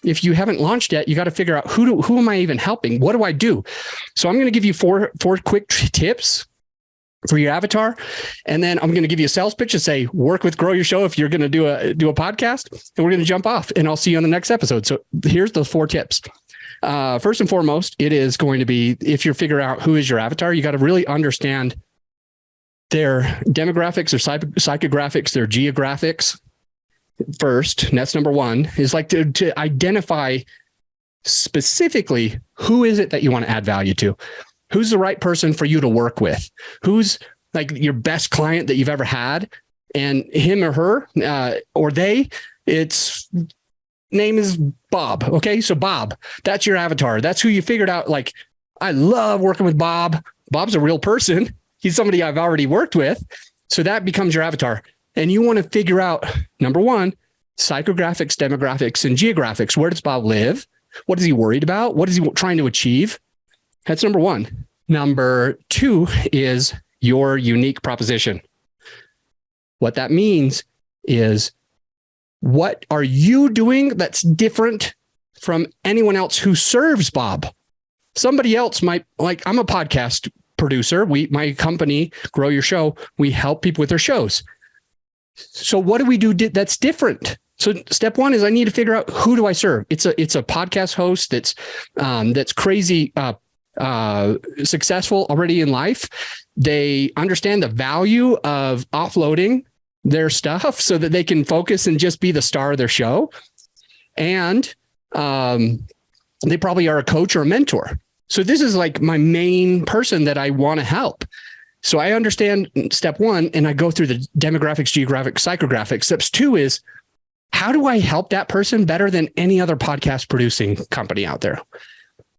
if you haven't launched yet, you got to figure out who am I even helping? What do I do? So I'm going to give you four quick tips for your avatar. And then I'm going to give you a sales pitch and say, work with Grow Your Show if you're going to do a podcast, and we're going to jump off, and I'll see you on the next episode. So here's those 4 tips. First and foremost, it is going to be, if you're figuring out who is your avatar, you got to really understand their demographics, their psychographics, their geographics first. And that's number 1, is like to identify specifically who is it that you want to add value to. Who's the right person for you to work with? Who's like your best client that you've ever had? And him or her, or they, its name is Bob. Okay. So Bob, that's your avatar. That's who you figured out. Like, I love working with Bob. Bob's a real person. He's somebody I've already worked with. So that becomes your avatar. And you want to figure out, number 1, psychographics, demographics, and geographics. Where does Bob live? What is he worried about? What is he trying to achieve? That's number 1. Number 2 is your unique proposition. What that means is, what are you doing that's different from anyone else who serves Bob? Somebody else might, like, I'm a podcast producer. My company, Grow Your Show, we help people with their shows. So what do we do that's different? So step 1 is I need to figure out, who do I serve? It's a podcast host that's crazy successful already in life. They understand the value of offloading their stuff so that they can focus and just be the star of their show. And they probably are a coach or a mentor. So this is like my main person that I want to help. So I understand step 1, and I go through the demographics, geographics, psychographics. Steps 2 is, how do I help that person better than any other podcast producing company out there?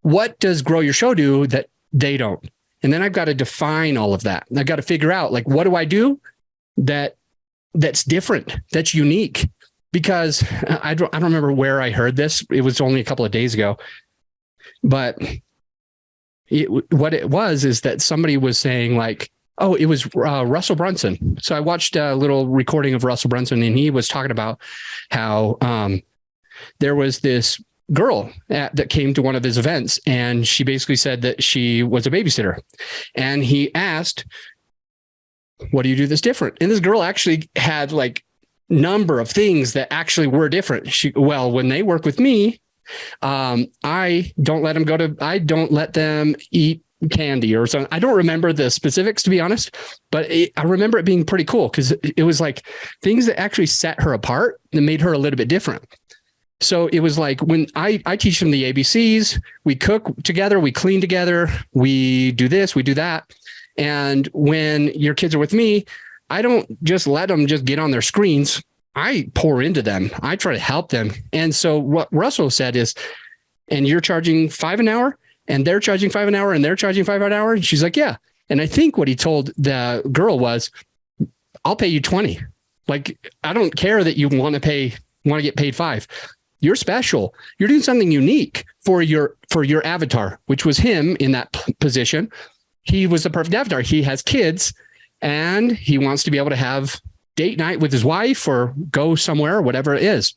What does Grow Your Show do that they don't? And then I've got to define all of that. I've got to figure out, like, what do I do that's different, that's unique? Because I don't remember where I heard this. It was only a couple of days ago, but what it was is that somebody was saying, like, oh, it was Russell Brunson. So I watched a little recording of Russell Brunson, and he was talking about how there was this girl that came to one of his events, and she basically said that she was a babysitter. And he asked, what do you do that's different? And this girl actually had like number of things that actually were different. When they work with me, I don't let them eat candy or something. I don't remember the specifics, to be honest, but I remember it being pretty cool, because it was like things that actually set her apart and made her a little bit different. So it was like, when I teach them the ABCs, we cook together, we clean together, we do this, we do that. And when your kids are with me, I don't just let them just get on their screens. I pour into them. I try to help them. And so what Russell said is, and you're charging $5 an hour, and they're charging $5 an hour, and they're charging $5 an hour. And she's like, yeah. And I think what he told the girl was, I'll pay you 20. Like, I don't care that you want to get paid $5. You're special. You're doing something unique for your avatar, which was him in that position. He was the perfect avatar. He has kids, and he wants to be able to have date night with his wife or go somewhere, or whatever it is.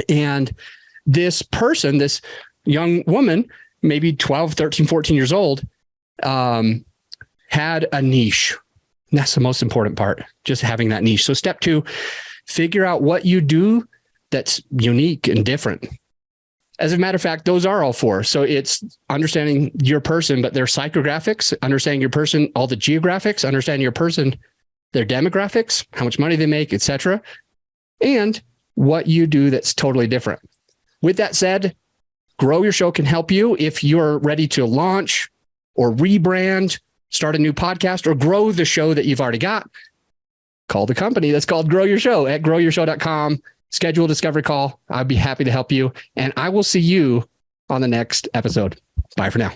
And this person, this young woman, maybe 12, 13, 14 years old, had a niche. And that's the most important part, just having that niche. So step 2, figure out what you do that's unique and different. As a matter of fact, those are all 4. So it's understanding your person, but their psychographics, understanding your person, all the geographics, understanding your person, their demographics, how much money they make, etc., and what you do that's totally different. With that said, Grow Your Show can help you if you're ready to launch or rebrand, start a new podcast, or grow the show that you've already got. Call the company that's called Grow Your Show at growyourshow.com. Schedule a discovery call. I'd be happy to help you. And I will see you on the next episode. Bye for now.